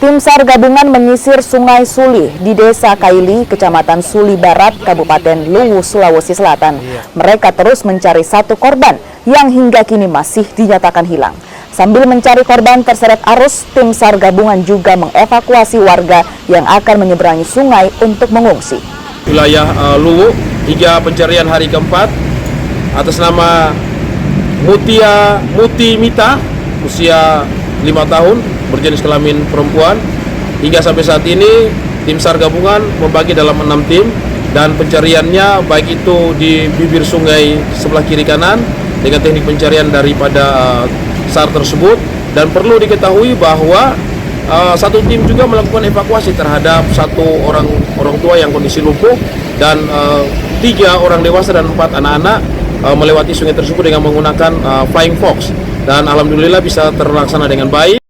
Tim SAR gabungan menyisir Sungai Suli di Desa Kaili, Kecamatan Suli Barat, Kabupaten Luwu, Sulawesi Selatan. Mereka terus mencari satu korban yang hingga kini masih dinyatakan hilang. Sambil mencari korban terseret arus, tim SAR gabungan juga mengevakuasi warga yang akan menyeberangi sungai untuk mengungsi. Wilayah Luwu hingga pencarian hari keempat atas nama Muti Mita, usia 5 tahun, berjenis kelamin perempuan. Hingga sampai saat ini tim SAR gabungan membagi dalam 6 tim dan pencariannya baik itu di bibir sungai sebelah kiri kanan dengan teknik pencarian daripada SAR tersebut. Dan perlu diketahui bahwa satu tim juga melakukan evakuasi terhadap satu orang tua yang kondisi lumpuh dan 3 orang dewasa dan 4 anak-anak melewati sungai tersebut dengan menggunakan Flying Fox, dan alhamdulillah bisa terlaksana dengan baik.